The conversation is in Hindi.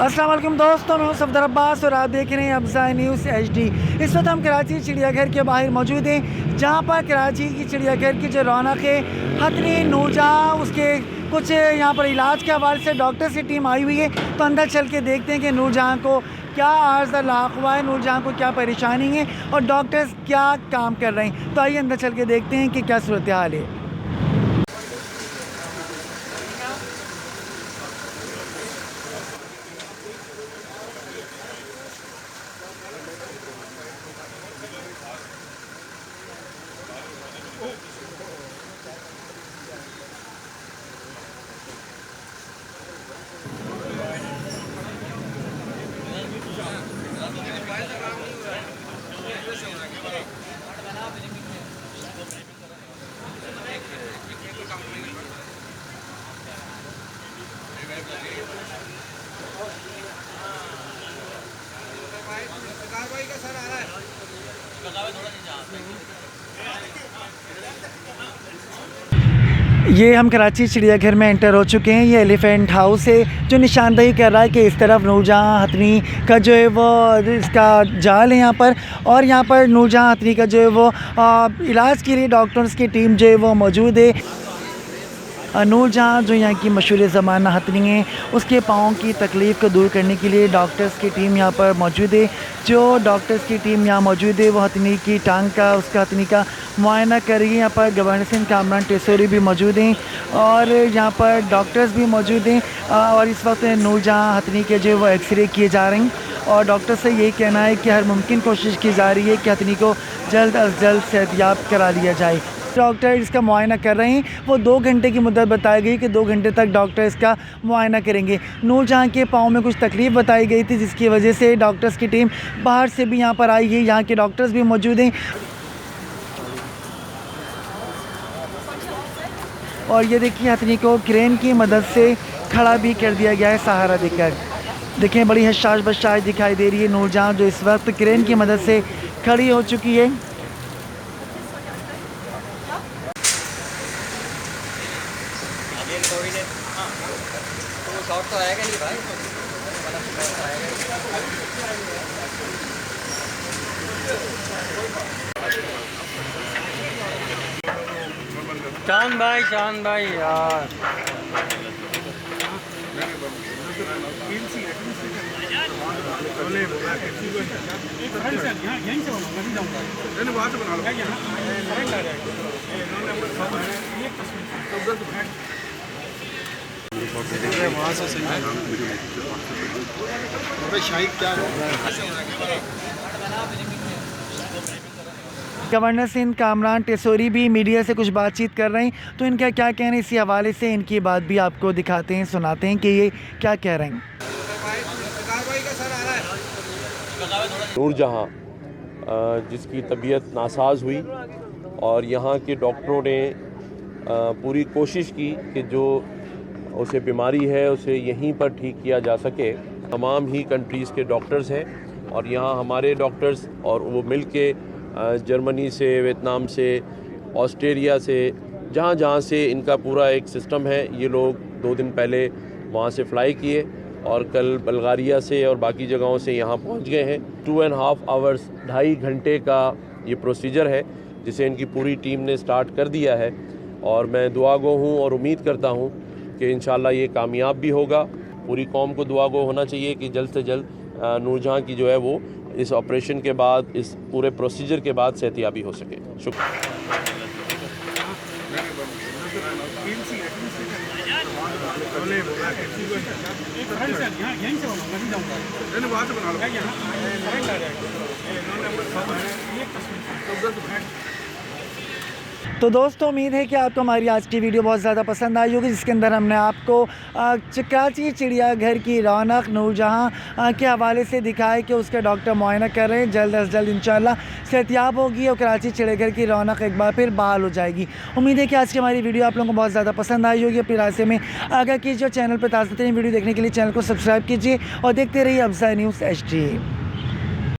अस्सलाम वालेकुम दोस्तों, मैं हूं सफदर अब्बास और आप देख रहे हैं अफज़ा न्यूज़ HD। इस वक्त हम कराची चिड़ियाघर के बाहर मौजूद हैं, जहां पर कराची की चिड़ियाघर की जो रौनक है, हथनी नूरजहां, उसके कुछ यहां पर इलाज के हवाले से डॉक्टर्स की टीम आई हुई है। तो अंदर चल के देखते हैं कि नूरजहां को क्या आर्ज़ लाख हुआ है, नूरजहां को क्या परेशानी है और डॉक्टर्स क्या काम कर रहे हैं। तो आइए अंदर चल के देखते हैं कि क्या सूरत हाल है। ये हम कराची चिड़ियाघर में एंटर हो चुके हैं। ये एलिफेंट हाउस है जो निशानदही कर रहा है कि इस तरफ नूरजहां हथनी का जो है वो इसका जाल है यहाँ पर, और यहाँ पर नूरजहां हथनी का जो है वो इलाज के लिए डॉक्टर्स की टीम जो है वो मौजूद है। नूरजहां जो यहाँ की मशहूर ज़माना हथनी है, उसके पाँव की तकलीफ़ को दूर करने के लिए डॉक्टर्स की टीम यहाँ पर मौजूद है। जो डॉक्टर्स की टीम यहाँ मौजूद है वो हथनी की टांग का, उसका हथनी का मुआयना कर रही है। यहाँ पर गवर्नर सिंह कामरान टेसोरी भी मौजूद हैं और यहाँ पर डॉक्टर्स भी मौजूद हैं। और इस वक्त नूरजहां हथनी के जो वो एक्सरे किए जा रहे हैं और डॉक्टर से यही कहना है कि हर मुमकिन कोशिश की जा रही है कि हथनी को जल्द अज जल्द सेहतयाब करा लिया जाए। डॉक्टर इसका मुआयना कर रहे हैं, वो 2 घंटे की मुद्दत बताई गई कि 2 घंटे तक डॉक्टर इसका मुआयना करेंगे। नूरजहां के पाँव में कुछ तकलीफ़ बताई गई थी, जिसकी वजह से डॉक्टर्स की टीम बाहर से भी यहाँ पर आई है। यहाँ के डॉक्टर्स भी मौजूद हैं और ये देखिए हथनी को क्रेन की मदद से खड़ा भी कर दिया गया है सहारा देकर। देखें बड़ी हशाश बशाश दिखाई दे रही है नूरजहां, जो इस वक्त क्रेन की मदद से खड़ी हो चुकी है। तो आएगा नहीं भाई, चांद भाई यार वहाँ से गवर्नर सिंह कामरान टेसोरी भी मीडिया से कुछ बातचीत कर रहे हैं, तो इनका क्या कहना है इसी हवाले से इनकी बात भी आपको दिखाते हैं, सुनाते हैं कि ये क्या कह रहे हैं। नूरजहां जिसकी तबीयत नासाज हुई और यहाँ के डॉक्टरों ने पूरी कोशिश की कि जो उसे बीमारी है उसे यहीं पर ठीक किया जा सके। तमाम ही कंट्रीज़ के डॉक्टर्स हैं और यहाँ हमारे डॉक्टर्स और वो मिल के जर्मनी से, वियतनाम से, ऑस्ट्रेलिया से, जहाँ से इनका पूरा एक सिस्टम है। ये लोग 2 दिन पहले वहाँ से फ़्लाई किए और कल बल्गारिया से और बाकी जगहों से यहाँ पहुँच गए हैं। 2.5 आवर्स 2.5 घंटे का ये प्रोसीजर है जिसे इनकी पूरी टीम ने स्टार्ट कर दिया है और मैं दुआगो हूँ और उम्मीद करता हूँ कि इंशाल्लाह ये कामयाब भी होगा। पूरी कौम को दुआगो होना चाहिए कि जल्द से जल्द नूरजहां की जो है वो इस ऑपरेशन के बाद, इस पूरे प्रोसीजर के बाद सेहतयाबी हो सके। शुक्रिया। तो दोस्तों उम्मीद है कि आपको हमारी आज की वीडियो बहुत ज़्यादा पसंद आई होगी, जिसके अंदर हमने आपको कराची चिड़ियाघर की रौनक नूरजहां के हवाले से दिखाया कि उसके डॉक्टर मुआयना कर रहे हैं। जल्द अज जल्द इंशाल्लाह सेहतयाब होगी और कराची चिड़ियाघर की रौनक एक बार फिर बहाल हो जाएगी। उम्मीद है कि आज की हमारी वीडियो आप लोगों को बहुत ज़्यादा पसंद आई होगी। अपनी राय से में आगे कीजिए, चैनल पर ताज़ा तरीन वीडियो देखने के लिए चैनल को सब्सक्राइब कीजिए और देखते रहिए अफज़ा न्यूज़ HD।